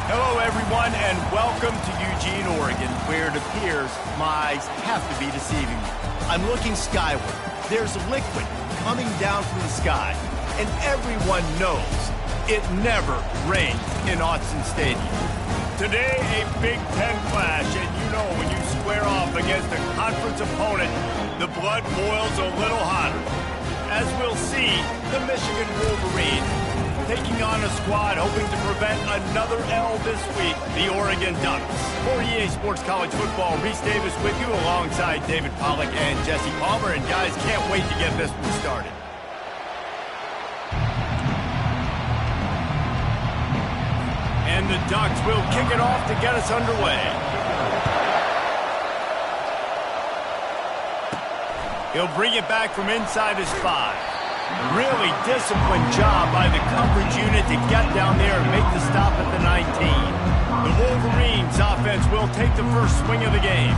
Hello, everyone, and welcome to Eugene, Oregon, where it appears my eyes have to be deceiving me. I'm looking skyward. There's liquid coming down from the sky, and everyone knows it never rains in Autzen Stadium. Today, a Big Ten clash, and you know when you square off against a conference opponent, the blood boils a little hotter. As we'll see, the Michigan Wolverines taking on a squad hoping to prevent another L this week, the Oregon Ducks. For EA Sports College Football, Reese Davis with you alongside David Pollack and Jesse Palmer. And guys, can't wait to get this one started. And the Ducks will kick it off to get us underway. He'll bring it back from inside his 5. Really disciplined job by the coverage unit to get down there and make the stop at the 19. The Wolverines offense will take the first swing of the game.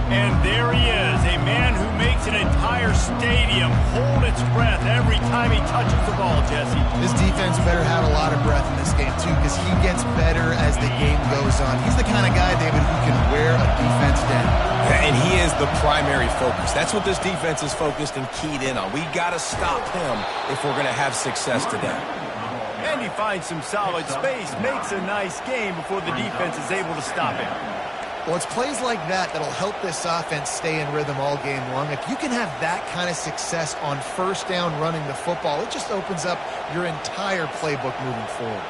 And there he is, a man who makes an entire stadium hold its breath every time he touches the ball, Jesse. This defense better have a lot of breath in this game, too, because he gets better as the game goes on. He's the kind of guy, David, who can wear a defense down. And he is the primary focus. That's what this defense is focused and keyed in on. We got to stop him if we're going to have success today. And he finds some solid space, makes a nice game before the defense is able to stop him. Well, it's plays like that that'll help this offense stay in rhythm all game long. If you can have that kind of success on first down running the football, it just opens up your entire playbook moving forward.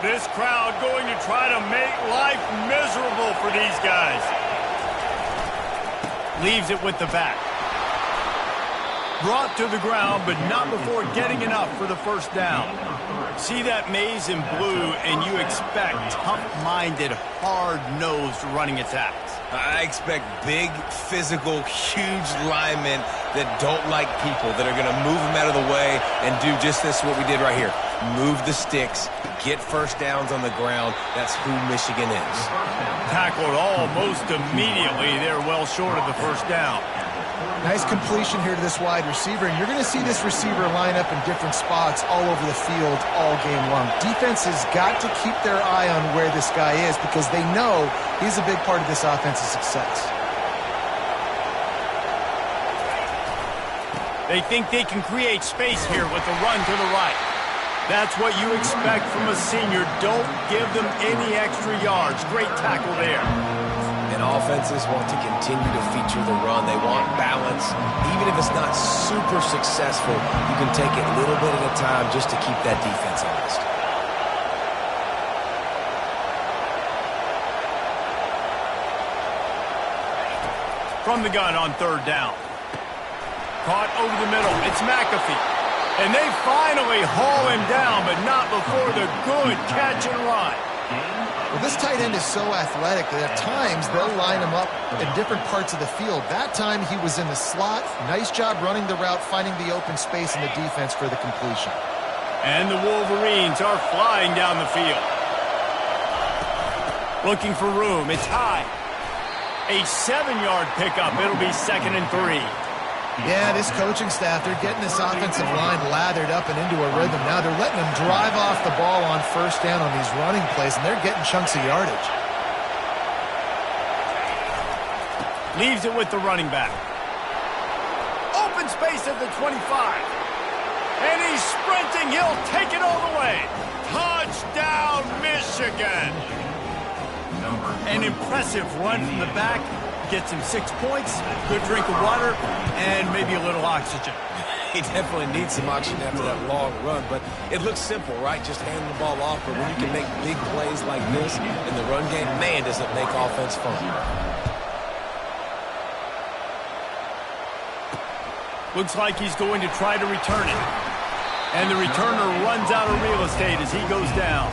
This crowd going to try to make life miserable for these guys. Leaves it with the back. Brought to the ground, but not before getting enough for the first down. See that maze in blue, and you expect tough-minded, hard-nosed running attacks. I expect big, physical, huge linemen that don't like people, that are going to move them out of the way and do just this, what we did right here. Move the sticks, get first downs on the ground. That's who Michigan is. Tackled almost immediately. They're well short of the first down. Nice completion here to this wide receiver, and you're going to see this receiver line up in different spots all over the field all game long. Defense has got to keep their eye on where this guy is because they know he's a big part of this offensive success. They think they can create space here with a run to the right. That's what you expect from a senior. Don't give them any extra yards. Great tackle there. And offenses want to continue to feature the run. They want balance. Even if it's not super successful, you can take it little bit at a time just to keep that defense honest. From the gun on third down. Caught over the middle. It's McAfee. And they finally haul him down, but not before the good catch and run. Well, this tight end is so athletic that at times they'll line him up in different parts of the field. That time he was in the slot. Nice job running the route, finding the open space in the defense for the completion. And the Wolverines are flying down the field. Looking for room. It's high. A 7-yard pickup. It'll be 2nd and 3. Yeah, this coaching staff, they're getting this offensive line lathered up and into a rhythm. Now they're letting them drive off the ball on first down on these running plays, and they're getting chunks of yardage. Leaves it with the running back. Open space at the 25. And he's sprinting. He'll take it all the way. Touchdown, Michigan. An impressive run from the back. Gets him 6 points, good drink of water, and maybe a little oxygen. He definitely needs some oxygen after that long run, but it looks simple, right? Just hand the ball off, but when you can make big plays like this in the run game, man, does it make offense fun. Looks like he's going to try to return it. And the returner runs out of real estate as he goes down.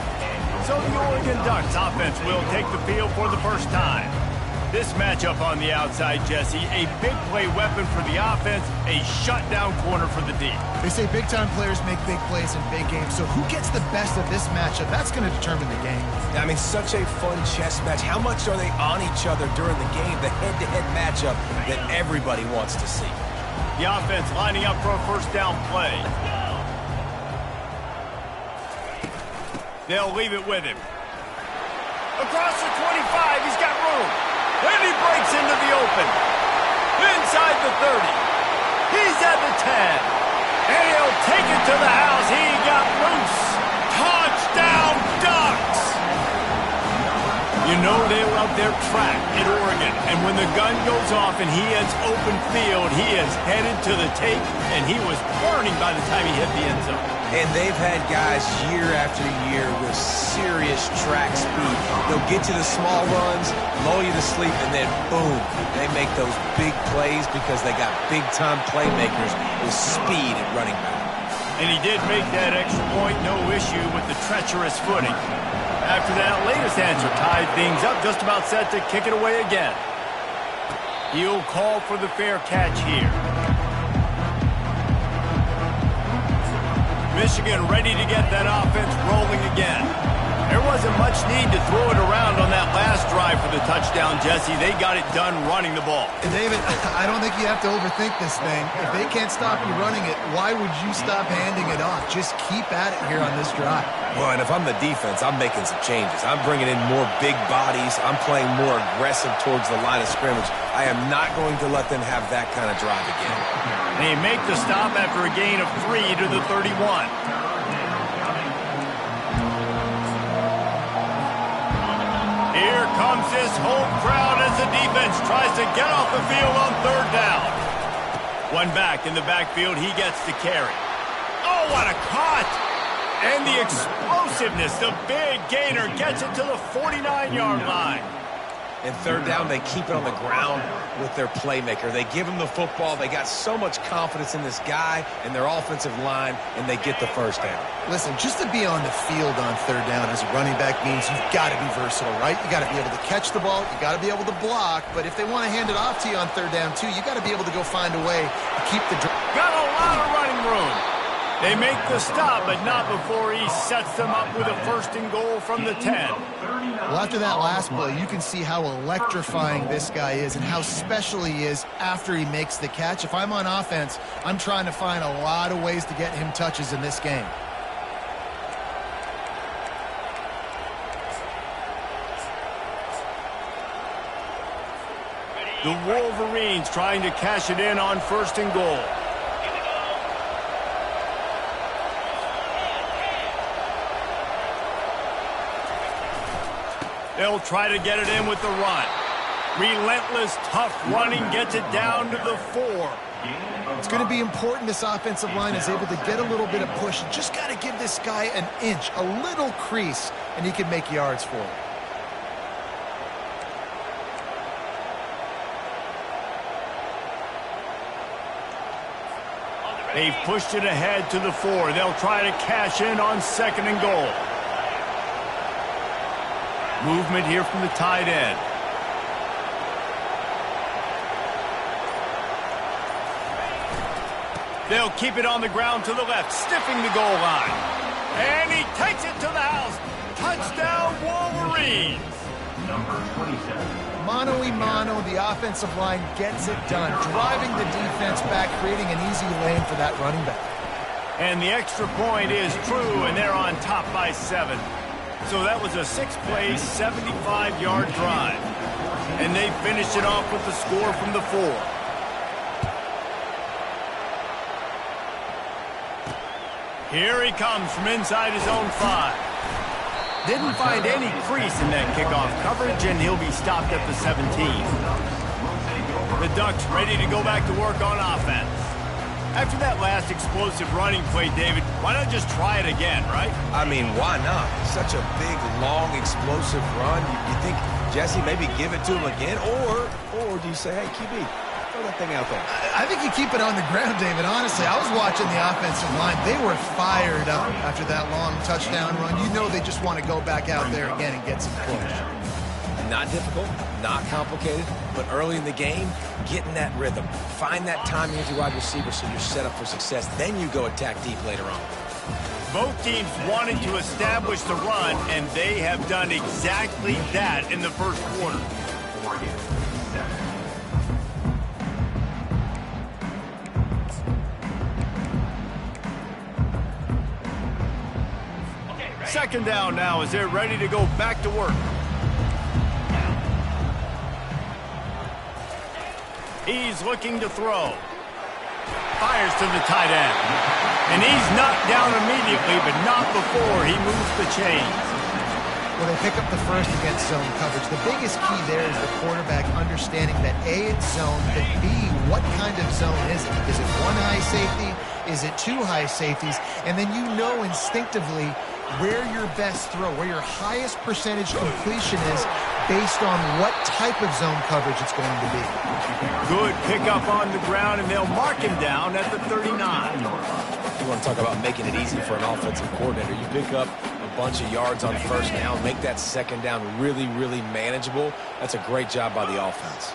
So the Oregon Ducks offense will take the field for the first time. This matchup on the outside, Jesse, a big play weapon for the offense, a shutdown corner for the D. They say big-time players make big plays in big games, so who gets the best of this matchup? That's going to determine the game. I mean, such a fun chess match. How much are they on each other during the game, the head-to-head matchup that everybody wants to see? The offense lining up for a first down play. They'll leave it with him. Across the 25, he's got room. And he breaks into the open. Inside the 30. He's at the 10. And he'll take it to the house. He got loose. Touchdown Ducks! You know they love their track at Oregon. And when the gun goes off and he hits open field, he is headed to the tape, and he was burning by the time he hit the end zone. And they've had guys year after year with serious track speed. They'll get you the small runs, lull you to sleep, and then boom, they make those big plays because they got big-time playmakers with speed at running back. And he did make that extra point, no issue with the treacherous footing. After that latest answer tied things up, just about set to kick it away again. He'll call for the fair catch here. Michigan ready to get that offense rolling again. There wasn't much need to throw it around on that last drive for the touchdown, Jesse. They got it done running the ball. And David, I don't think you have to overthink this thing. If they can't stop you running it, why would you stop handing it off? Just keep at it here on this drive. Well, and if I'm the defense, I'm making some changes. I'm bringing in more big bodies. I'm playing more aggressive towards the line of scrimmage. I am not going to let them have that kind of drive again. They make the stop after a gain of 3 to the 31. Here comes this home crowd as the defense tries to get off the field on third down. One back in the backfield, he gets the carry. Oh, what a cut! And the explosiveness, the big gainer gets it to the 49-yard line. And third down, they keep it on the ground with their playmaker. They give him the football. They got so much confidence in this guy and their offensive line, and they get the first down. Listen, just to be on the field on third down as a running back means you've got to be versatile, right? You got to be able to catch the ball. You got to be able to block. But if they want to hand it off to you on third down, too, you got to be able to go find a way to keep the... Got a lot of running room. They make the stop, but not before he sets them up with a first and goal from the 10. Well, after that last play, you can see how electrifying this guy is and how special he is after he makes the catch. If I'm on offense, I'm trying to find a lot of ways to get him touches in this game. The Wolverines trying to cash it in on first and goal. They'll try to get it in with the run. Relentless, tough running gets it down to the 4. It's going to be important this offensive line is able to get a little bit of push. You just got to give this guy an inch, a little crease, and he can make yards for it. They've pushed it ahead to the 4. They'll try to cash in on second and goal. Movement here from the tight end. They'll keep it on the ground to the left, stiffing the goal line. And he takes it to the house. Touchdown, Wolverines. Number 27. Mano-a-mano, the offensive line gets it done, driving the defense back, creating an easy lane for that running back. And the extra point is true, and they're on top by 7. So that was a 6-play, 75-yard drive. And they finished it off with the score from the 4. Here he comes from inside his own 5. Didn't find any crease in that kickoff coverage, and he'll be stopped at the 17. The Ducks ready to go back to work on offense. After that last explosive running play, David, why not just try it again, right? I mean, why not? Such a big, long, explosive run. You think, Jesse, maybe give it to him again? Or do you say, hey, QB, throw that thing out there? I think you keep it on the ground, David. Honestly, I was watching the offensive line. They were fired up after that long touchdown run. You know they just want to go back out there again and get some push. Not difficult, not complicated, but early in the game, get in that rhythm. Find that timing as your wide receiver so you're set up for success. Then you go attack deep later on. Both teams wanted to establish the run, and they have done exactly that in the first quarter. Second down now as they're ready to go back to work. He's looking to throw. Fires to the tight end. And he's knocked down immediately, but not before he moves the chains. Well, they pick up the first against zone coverage. The biggest key there is the quarterback understanding that A, it's zone, but B, what kind of zone is it? Is it one high safety? Is it two high safeties? And then you know instinctively where your best throw, where your highest percentage completion is based on what type of zone coverage it's going to be. Good pickup on the ground, and they'll mark him down at the 39. You want to talk about making it easy for an offensive coordinator. You pick up a bunch of yards on first down, make that second down really, really manageable. That's a great job by the offense.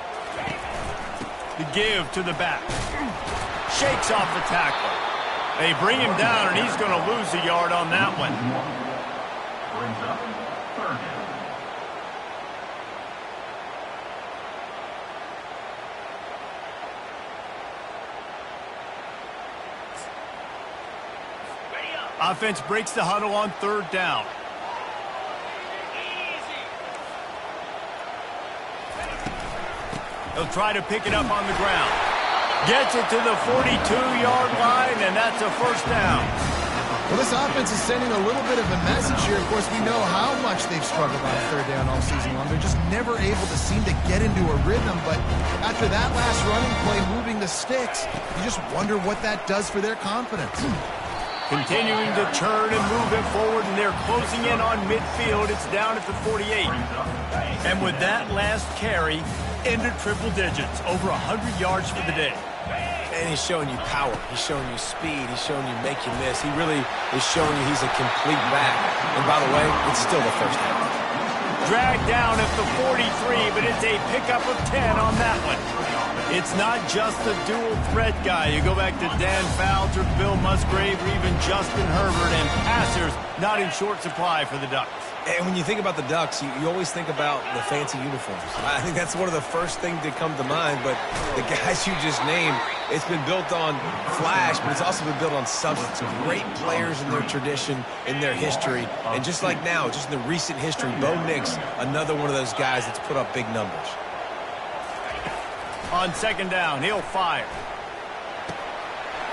The give to the back. Shakes off the tackle. They bring him down, and he's going to lose a yard on that one. Brings up third down. Offense breaks the huddle on third down. He'll try to pick it up on the ground. Gets it to the 42-yard line, and that's a first down. Well, this offense is sending a little bit of a message here. Of course, we know how much they've struggled on third down all season long. They're just never able to seem to get into a rhythm. But after that last running play, moving the sticks, you just wonder what that does for their confidence. Continuing to turn and move it forward, and they're closing in on midfield. It's down at the 48. And with that last carry, into triple digits, over 100 yards for the day. And he's showing you power. He's showing you speed. He's showing you make you miss. He really is showing you he's a complete back. And by the way, it's still the first down. Dragged down at the 43, but it's a pickup of 10 on that one. It's not just the dual threat guy. You go back to Dan Fouts or Bill Musgrave or even Justin Herbert, and passers not in short supply for the Ducks. And when you think about the Ducks, you always think about the fancy uniforms. I think that's one of the first things that come to mind, but the guys you just named, it's been built on flash, but it's also been built on substance. Great players in their tradition, in their history, and just like now, just in the recent history, Bo Nix, another one of those guys that's put up big numbers. On second down, he'll fire.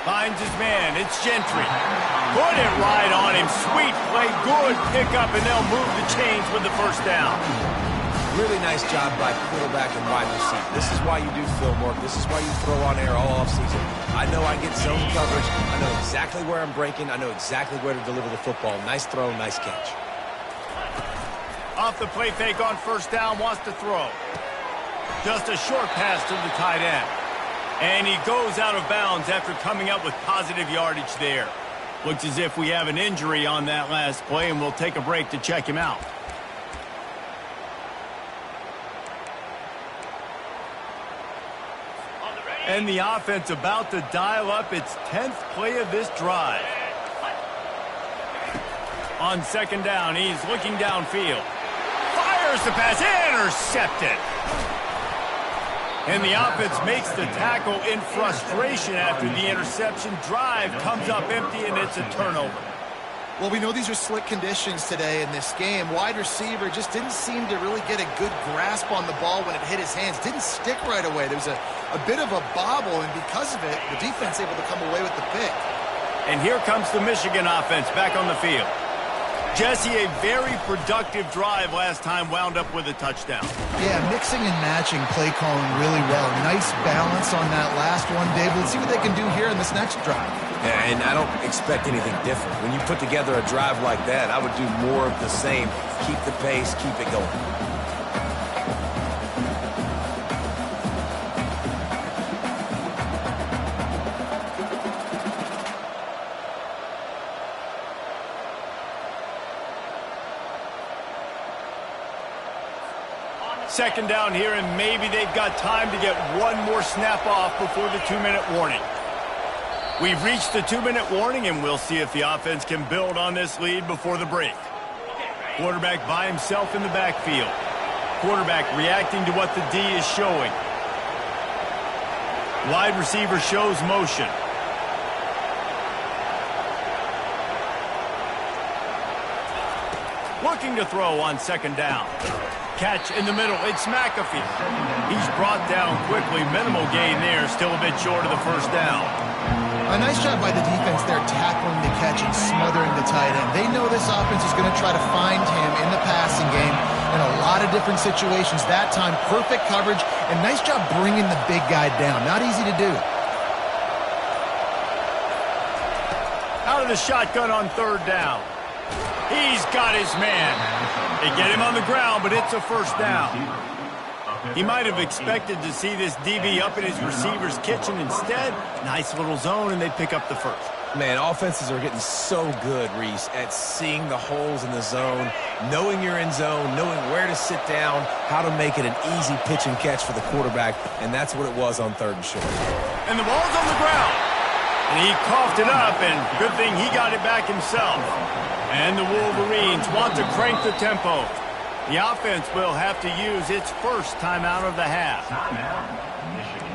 Finds his man. It's Gentry. Put it right on him. Sweet play. Good pickup, and they'll move the chains with the first down. Really nice job by quarterback and wide receiver. This is why you do film work. This is why you throw on air all offseason. I know I get zone coverage. I know exactly where I'm breaking. I know exactly where to deliver the football. Nice throw, nice catch. Off the play fake on first down, wants to throw. Just a short pass to the tight end. And he goes out of bounds after coming up with positive yardage there. Looks as if we have an injury on that last play, and we'll take a break to check him out. And the offense about to dial up its 10th play of this drive. On second down, he's looking downfield. Fires the pass, intercepted. And the offense makes the tackle in frustration after the interception. Drive comes up empty, and it's a turnover. Well, we know these are slick conditions today in this game. Wide receiver just didn't seem to really get a good grasp on the ball when it hit his hands. Didn't stick right away. There was a bit of a bobble, and because of it, the defense able to come away with the pick. And here comes the Michigan offense back on the field. Jesse, a very productive drive last time, wound up with a touchdown. Yeah, mixing and matching play calling really well. Nice balance on that last one, David. Let's see what they can do here in this next drive. Yeah, and I don't expect anything different. When you put together a drive like that, I would do more of the same. Keep the pace, keep it going. Second down here, and maybe they've got time to get one more snap off before the 2-minute warning. We've reached the 2-minute warning, and we'll see if the offense can build on this lead before the break. Quarterback by himself in the backfield. Quarterback reacting to what the D is showing. Wide receiver shows motion. Looking to throw on second down. Catch in the middle. It's McAfee. He's brought down quickly. Minimal gain there. Still a bit short of the first down. A nice job by the defense there, tackling the catch and smothering the tight end. They know this offense is going to try to find him in the passing game in a lot of different situations. That time, perfect coverage, and nice job bringing the big guy down. Not easy to do. Out of the shotgun on third down. He's got his man. They get him on the ground, but it's a first down. He might have expected to see this DB up in his receiver's kitchen. Instead, nice little zone, and they pick up the first. Man, offenses are getting so good, Reese, at seeing the holes in the zone, knowing you're in zone, knowing where to sit down, how to make it an easy pitch and catch for the quarterback, and that's what it was on third and short. And the ball's on the ground. And he coughed it up, and good thing he got it back himself. And the Wolverines want to crank the tempo. The offense will have to use its first timeout of the half. Timeout, Michigan.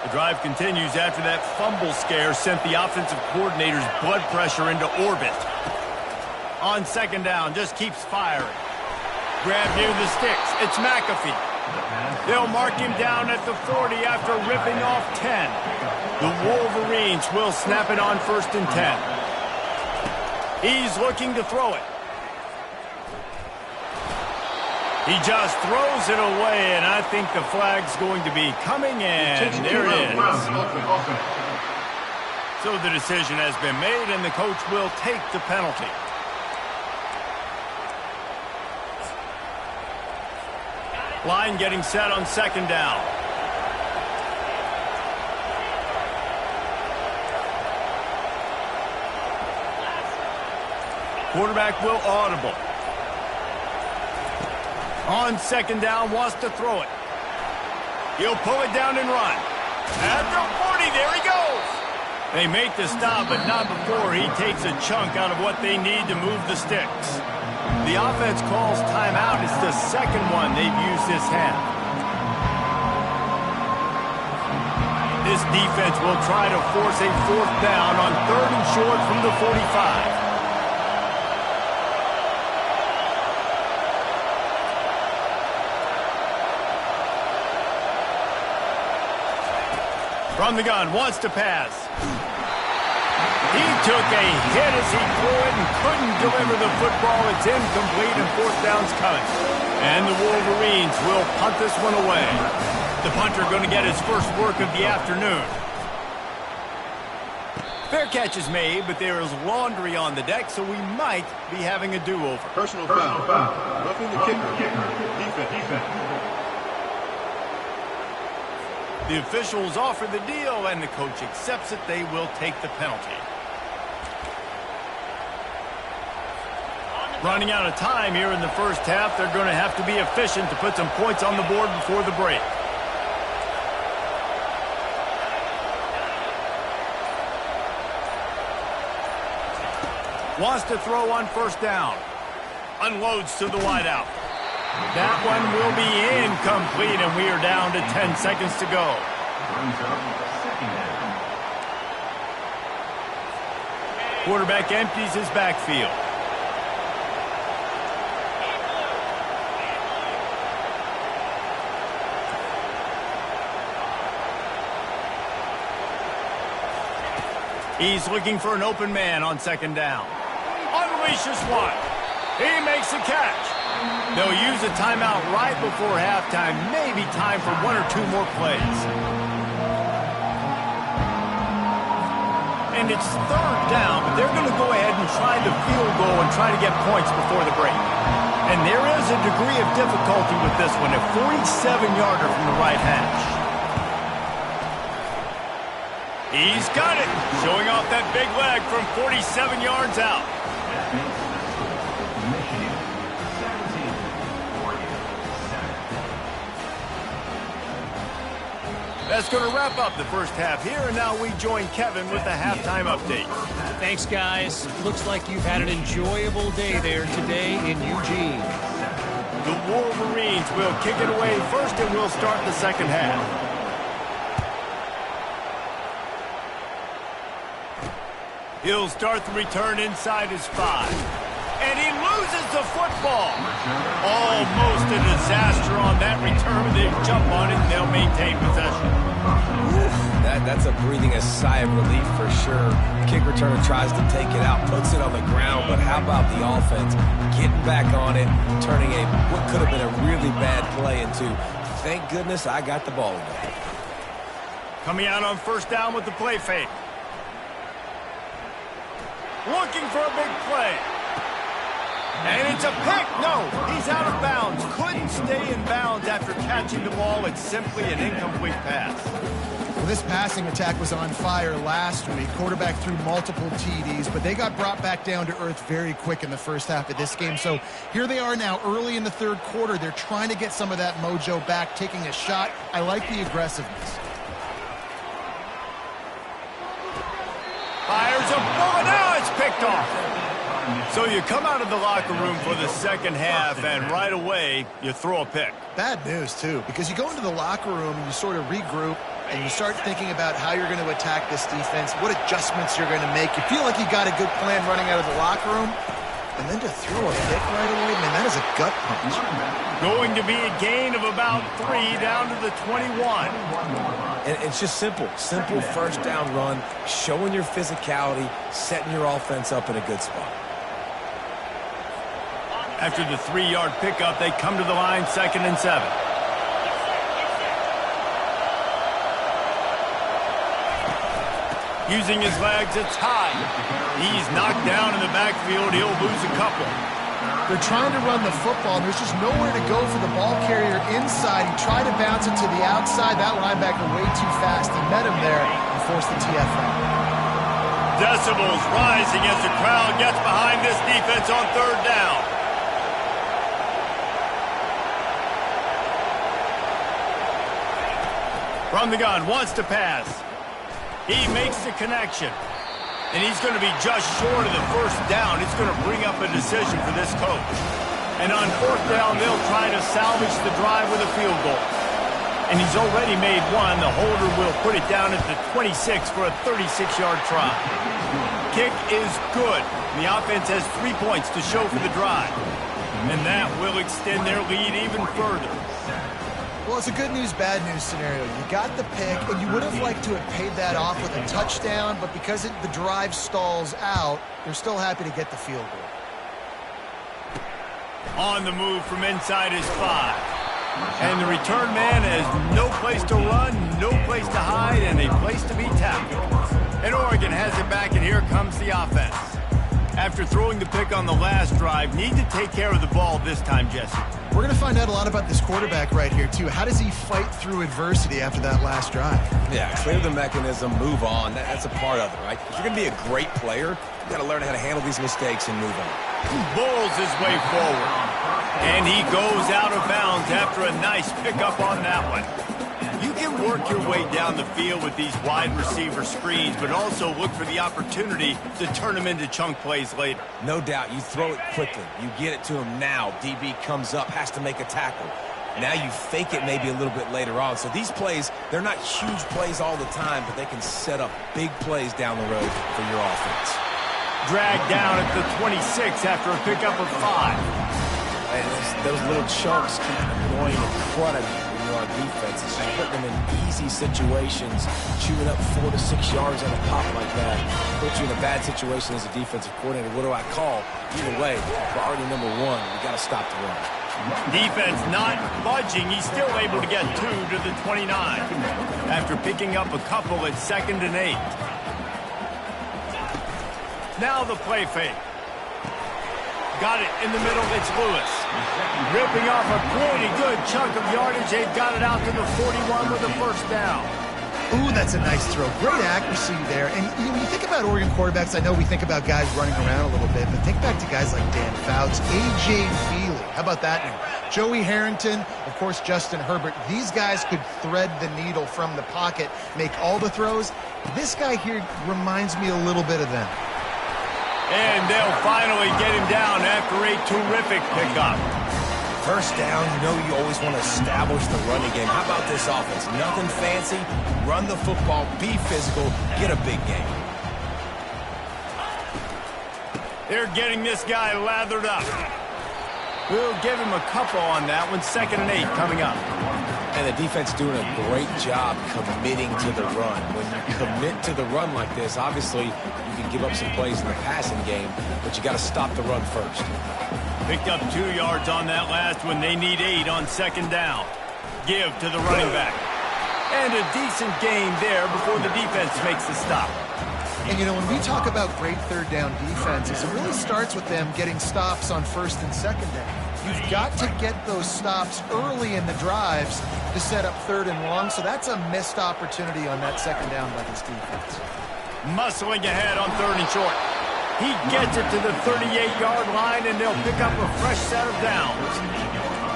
The drive continues after that fumble scare sent the offensive coordinator's blood pressure into orbit. On second down, just keeps firing. Grab near the sticks. It's McAfee. They'll mark him down at the 40 after ripping off 10. The Wolverines will snap it on first and 10. He's looking to throw it. He just throws it away, and I think the flag's going to be coming in. There it is. So the decision has been made, and the coach will take the penalty. Line getting set on second down. Quarterback will audible. On second down, wants to throw it. He'll pull it down and run. At the 40, there he goes. They make the stop, but not before he takes a chunk out of what they need to move the sticks. The offense calls timeout. It's the second one they've used this half. This defense will try to force a fourth down on third and short from the 45. From the gun, wants to pass. He took a hit as he threw it and couldn't deliver the football. It's incomplete and fourth down's coming. And the Wolverines will punt this one away. The punter going to get his first work of the afternoon. Fair catch is made, but there is laundry on the deck, so we might be having a do-over. Personal foul. Roughing the kicker. Defense. The officials offer the deal, and the coach accepts it. They will take the penalty. Running out of time here in the first half. They're going to have to be efficient to put some points on the board before the break. Wants to throw on first down. Unloads to the wideout. That one will be incomplete, and we are down to 10 seconds to go. Quarterback empties his backfield. He's looking for an open man on second down. Unleashes one. He makes the catch. They'll use a timeout right before halftime. Maybe time for one or two more plays. And it's third down, but they're going to go ahead and try the field goal and try to get points before the break. And there is a degree of difficulty with this one, a 47-yarder from the right hash. He's got it, showing off that big leg from 47 yards out. That's going to wrap up the first half here, and now we join Kevin with the halftime update. Thanks, guys. Looks like you've had an enjoyable day there today in Eugene. The Wolverines will kick it away first, and we'll start the second half. He'll start the return inside his 5. And he loses the football. Almost a disaster on that return. They jump on it and they'll maintain possession. That's a breathing a sigh of relief for sure. Kick returner tries to take it out, puts it on the ground, but how about the offense getting back on it, turning what could have been a really bad play into, thank goodness I got the ball again. Coming out on first down with the play fake. Looking for a big play. And it's a pick. No, he's out of bounds. Couldn't stay in bounds after catching the ball. It's simply an incomplete pass. Well, this passing attack was on fire last week. Quarterback threw multiple TDs, but they got brought back down to earth very quick in the first half of this game. So here they are now early in the third quarter. They're trying to get some of that mojo back, taking a shot. I like the aggressiveness. Fires a bullet. Now it's picked off. So you come out of the locker room for the second half, and right away, you throw a pick. Bad news, too, because you go into the locker room and you sort of regroup, and you start thinking about how you're going to attack this defense, what adjustments you're going to make. You feel like you got a good plan running out of the locker room, and then to throw a pick right away, man, that is a gut punch. Going to be a gain of about 3 down to the 21. And it's just simple first down run, showing your physicality, setting your offense up in a good spot. After the 3-yard pickup, they come to the line, 2nd and 7. Using his legs, it's high. He's knocked down in the backfield. He'll lose a couple. They're trying to run the football, and there's just nowhere to go for the ball carrier inside. He tried to bounce it to the outside. That linebacker way too fast. He met him there and forced the TFL. Decibels rising as the crowd gets behind this defense on 3rd down. From the gun, wants to pass. He makes the connection. And he's going to be just short of the first down. It's going to bring up a decision for this coach. And on 4th down, they'll try to salvage the drive with a field goal. And he's already made one. The holder will put it down at the 26 for a 36-yard try. Kick is good. The offense has 3 points to show for the drive. And that will extend their lead even further. Well, it's a good news, bad news scenario. You got the pick, and you would have liked to have paid that off with a touchdown, but because the drive stalls out, they're still happy to get the field goal. On the move from inside his 5. And the return man has no place to run, no place to hide, and a place to be tackled. And Oregon has it back, and here comes the offense. After throwing the pick on the last drive, need to take care of the ball this time, Jesse. We're going to find out a lot about this quarterback right here, too. How does he fight through adversity after that last drive? Yeah, clear the mechanism, move on. That's a part of it, right? If you're going to be a great player, you got to learn how to handle these mistakes and move on. Bulls his way forward. And he goes out of bounds after a nice pickup on that one. You can work your way down the field with these wide receiver screens, but also look for the opportunity to turn them into chunk plays later. No doubt. You throw it quickly. You get it to him now. DB comes up, has to make a tackle. Now you fake it maybe a little bit later on. So these plays, they're not huge plays all the time, but they can set up big plays down the road for your offense. Dragged down at the 26 after a pickup of 5. And those little chunks keep annoying in front of you. Our defense is just putting them in easy situations, chewing up 4 to 6 yards on a pop like that. Put you in a bad situation as a defensive coordinator. What do I call? Either way, priority number 1, we got to stop the run. Defense not budging. He's still able to get 2 to the 29 after picking up a couple at 2nd and 8. Now the play fake. Got it in the middle. It's Lewis. Ripping off a pretty good chunk of yardage. They've got it out to the 41 with a first down. Ooh, that's a nice throw. Great accuracy there. And when you think about Oregon quarterbacks, I know we think about guys running around a little bit, but think back to guys like Dan Fouts, A.J. Feely. How about that name? Joey Harrington, of course, Justin Herbert. These guys could thread the needle from the pocket, make all the throws. This guy here reminds me a little bit of them. And they'll finally get him down after a terrific pickup. First down, you know you always want to establish the running game. How about this offense? Nothing fancy. Run the football, be physical, get a big game. They're getting this guy lathered up. We'll give him a couple on that one. 2nd and 8 coming up. And the defense doing a great job committing to the run. When you commit to the run like this, obviously you can give up some plays in the passing game, but you got to stop the run first. Picked up 2 yards on that last one. They need 8 on 2nd down. Give to the running back. And a decent gain there before the defense makes the stop. And, you know, when we talk about great 3rd down defenses, it really starts with them getting stops on 1st and 2nd down. You've got to get those stops early in the drives to set up 3rd and long, so that's a missed opportunity on that 2nd down by this defense. Muscling ahead on 3rd and short. He gets it to the 38-yard line, and they'll pick up a fresh set of downs.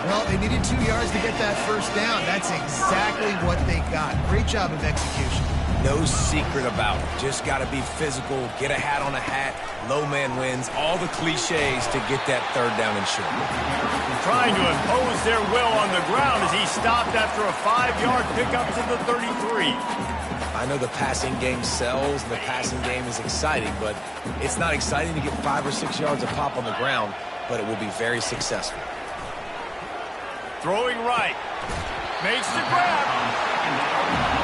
Well, they needed 2 yards to get that 1st down. That's exactly what they got. Great job of execution. No secret about it. Just got to be physical, get a hat on a hat, low man wins, all the cliches to get that 3rd down and short. Trying to impose their will on the ground as he stopped after a 5-yard pickup to the 33. I know the passing game sells, and the passing game is exciting, but it's not exciting to get 5 or 6 yards of pop on the ground, but it will be very successful. Throwing right. Makes the grab.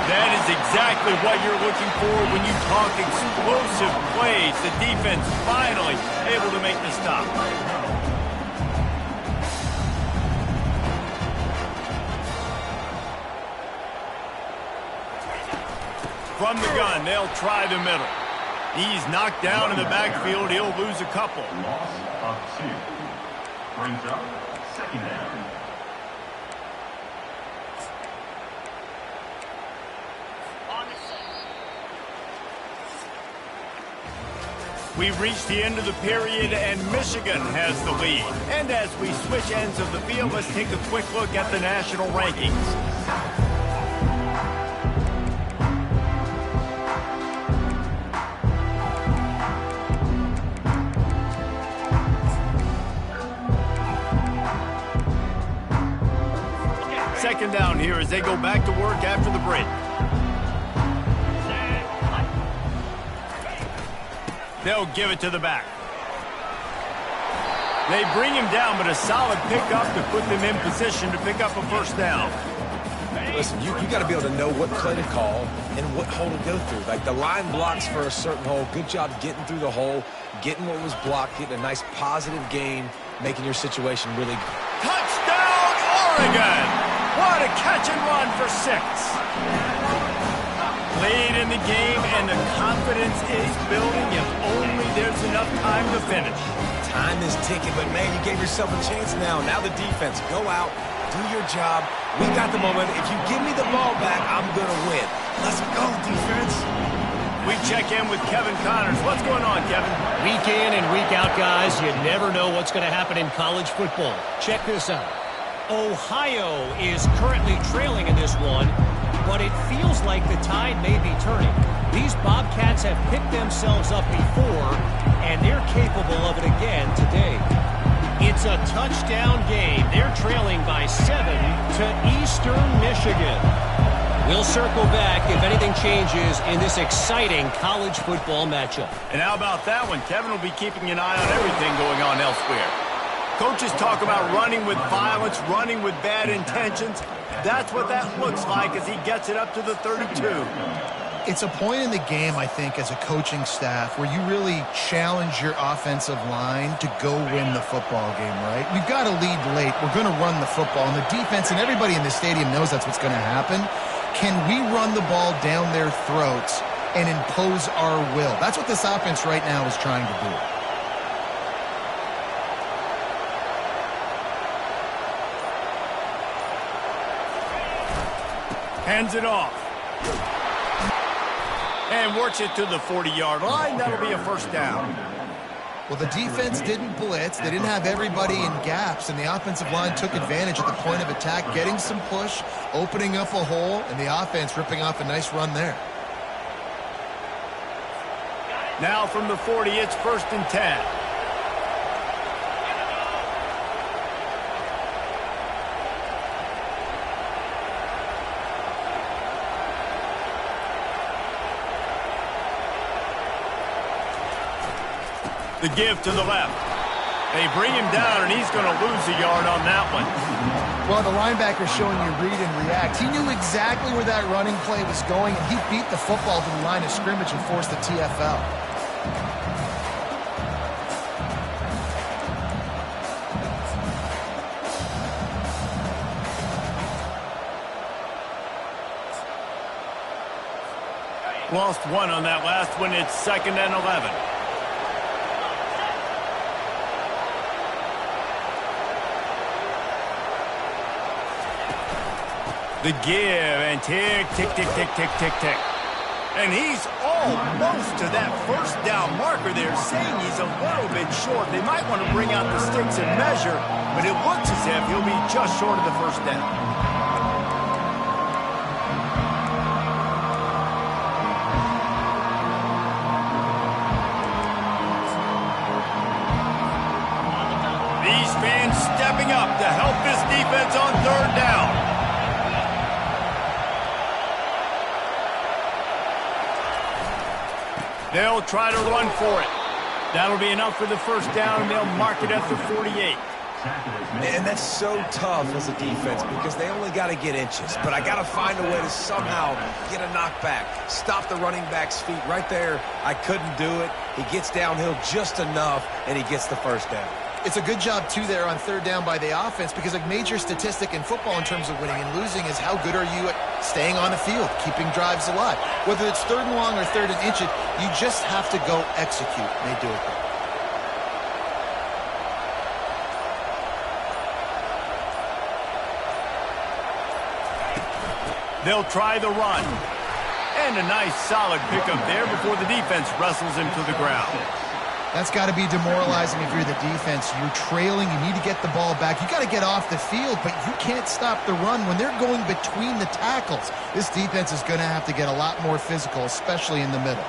That is exactly what you're looking for when you talk explosive plays. The defense finally able to make the stop. From the gun, they'll try the middle. He's knocked down in the backfield. He'll lose a couple. Loss of 2. Brings up 2nd down. We've reached the end of the period, and Michigan has the lead. And as we switch ends of the field, let's take a quick look at the national rankings. Second down here as they go back to work after the break. They'll give it to the back. They bring him down, but a solid pickup to put them in position to pick up a 1st down. Listen, you got to be able to know what play to call and what hole to go through. Like the line blocks for a certain hole. Good job getting through the hole, getting what was blocked, getting a nice positive gain, making your situation really good. Touchdown, Oregon! What a catch and run for 6. Late in the game, and the confidence is building if only there's enough time to finish. Time is ticking, but man, you gave yourself a chance now. Now the defense, go out, do your job. We got the moment. If you give me the ball back, I'm going to win. Let's go, defense. We check in with Kevin Connors. What's going on, Kevin? Week in and week out, guys, you never know what's going to happen in college football. Check this out. Ohio is currently trailing in this one, but it feels like the tide may be turning. These Bobcats have picked themselves up before, and they're capable of it again today. It's a touchdown game. They're trailing by 7 to Eastern Michigan. We'll circle back if anything changes in this exciting college football matchup. And how about that one? Kevin will be keeping an eye on everything going on elsewhere. Coaches talk about running with violence, running with bad intentions. That's what that looks like as he gets it up to the 32. It's a point in the game, I think, as a coaching staff where you really challenge your offensive line to go win the football game, right? We've got to lead late. We're going to run the football. And the defense and everybody in the stadium knows that's what's going to happen. Can we run the ball down their throats and impose our will? That's what this offense right now is trying to do. Hands it off. And works it to the 40-yard line. That'll be a 1st down. Well, the defense didn't blitz. They didn't have everybody in gaps, and the offensive line took advantage at the point of attack, getting some push, opening up a hole, and the offense ripping off a nice run there. Now from the 40, it's 1st and 10. The give to the left. They bring him down, and he's going to lose a yard on that one. Well, the linebacker's showing you read and react. He knew exactly where that running play was going, and he beat the football to the line of scrimmage and forced the TFL. Lost one on that last one. It's 2nd and 11. The give, and tick, tick, tick, tick, tick, tick, tick. And he's almost to that first down marker there, saying he's a little bit short. They might want to bring out the sticks and measure, but it looks as if he'll be just short of the first down. These fans stepping up to help this defense on 3rd down. They'll try to run for it. That'll be enough for the first down, and they'll mark it at the 48. And that's so tough as a defense because they only got to get inches. But I got to find a way to somehow get a knockback, stop the running back's feet right there. I couldn't do it. He gets downhill just enough, and he gets the first down. It's a good job, too, there on 3rd down by the offense because a major statistic in football in terms of winning and losing is how good are you at staying on the field, keeping drives alive. Whether it's 3rd and long or 3rd and inch, you just have to go execute. And they do it there. They'll try the run. And a nice solid pickup there before the defense wrestles him to the ground. That's got to be demoralizing if you're the defense. You're trailing. You need to get the ball back. You got to get off the field, but you can't stop the run when they're going between the tackles. This defense is going to have to get a lot more physical, especially in the middle.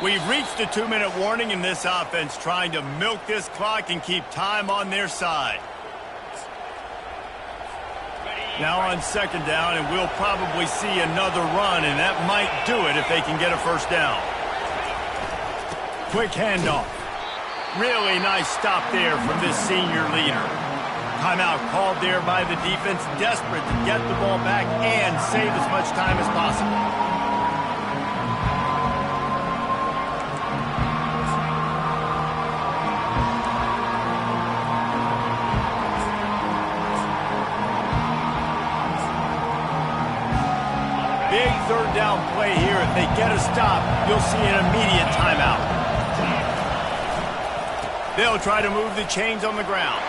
We've reached the 2-minute warning in this offense, trying to milk this clock and keep time on their side. Now on 2nd down, and we'll probably see another run, and that might do it if they can get a first down. Quick handoff. Really nice stop there from this senior leader. Timeout called there by the defense, desperate to get the ball back and save as much time as possible. Big 3rd down play here. If they get a stop, you'll see an immediate timeout. They'll try to move the chains on the ground.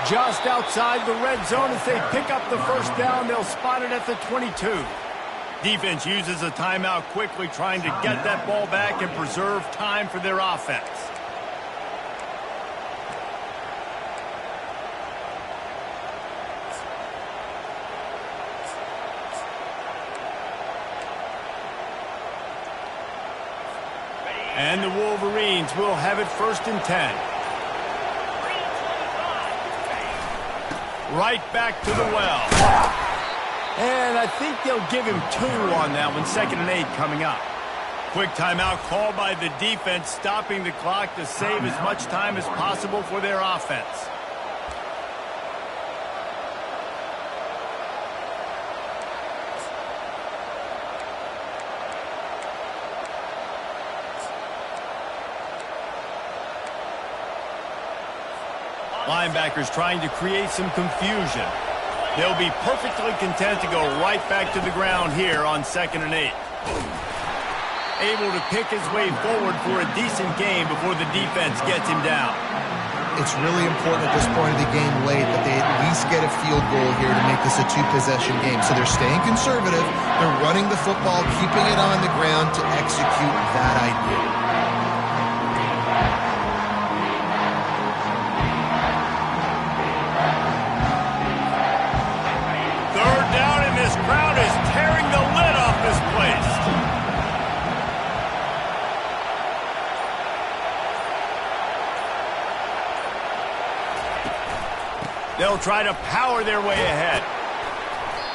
Just outside the red zone as they pick up the first down. They'll spot it at the 22. Defense uses a timeout quickly, trying to get that ball back and preserve time for their offense. And the Wolverines will have it 1st and 10. Right back to the well. And I think they'll give him 2 on that one. 2nd and 8 coming up. Quick timeout called by the defense, stopping the clock to save as much time as possible for their offense. Linebackers trying to create some confusion. They'll be perfectly content to go right back to the ground here on 2nd and 8. Able to pick his way forward for a decent game before the defense gets him down. It's really important at this point of the game late that they at least get a field goal here to make this a 2-possession game. So they're staying conservative. They're running the football, keeping it on the ground to execute that idea. This crowd is tearing the lid off this place. They'll try to power their way ahead.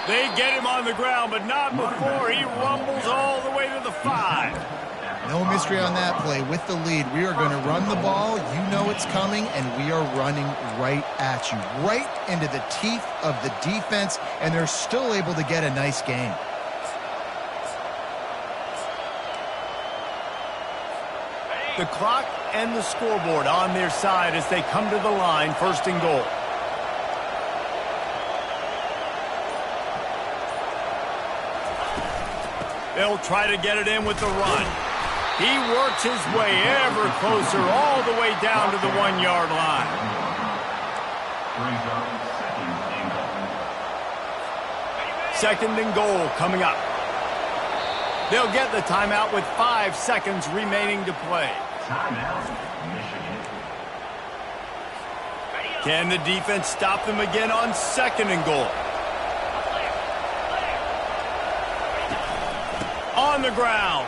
They get him on the ground, but not before he rumbles all the way to the 5. No mystery on that play. With the lead, we are going to run the ball. You know it's coming, and we are running right at you, right into the teeth of the defense, and they're still able to get a nice gain. The clock and the scoreboard on their side as they come to the line, first and goal. They'll try to get it in with the run. He works his way ever closer all the way down to the 1-yard line. Second and goal coming up. They'll get the timeout with 5 seconds remaining to play. Can the defense stop them again on second and goal? On the ground.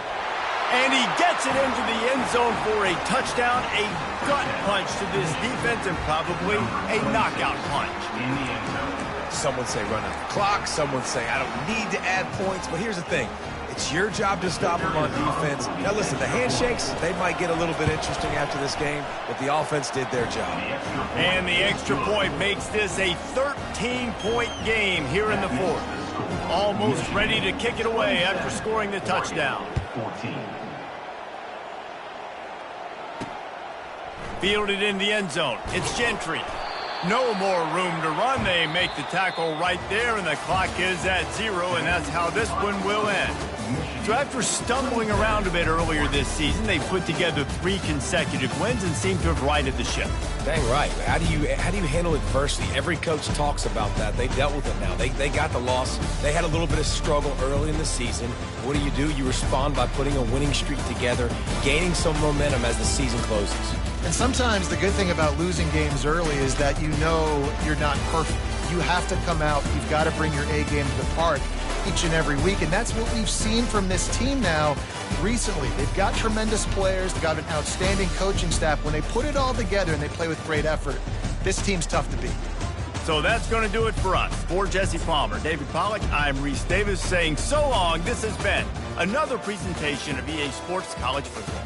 And he gets it into the end zone for a touchdown, a gut punch to this defense, and probably a knockout punch. Someone say run out the clock. Someone say I don't need to add points. But here's the thing. It's your job to stop them on defense. Now listen, the handshakes, they might get a little bit interesting after this game, but the offense did their job. And the extra point makes this a 13-point game here in the fourth. Almost ready to kick it away after scoring the touchdown. 14. Fielded in the end zone. It's Gentry. No more room to run. They make the tackle right there, and the clock is at 0, and that's how this one will end. So after stumbling around a bit earlier this season, they put together 3 consecutive wins and seem to have righted the ship. Dang right. How do you handle adversity? Every coach talks about that. They dealt with it now. They got the loss. They had a little bit of struggle early in the season. What do? You respond by putting a winning streak together, gaining some momentum as the season closes. And sometimes the good thing about losing games early is that you know you're not perfect. You have to come out. You've got to bring your A game to the park each and every week, and that's what we've seen from this team now recently. They've got tremendous players. They've got an outstanding coaching staff. When they put it all together and they play with great effort, this team's tough to beat. So that's going to do it for us. For Jesse Palmer, David Pollack, I'm Reese Davis saying so long. This has been another presentation of EA Sports College Football.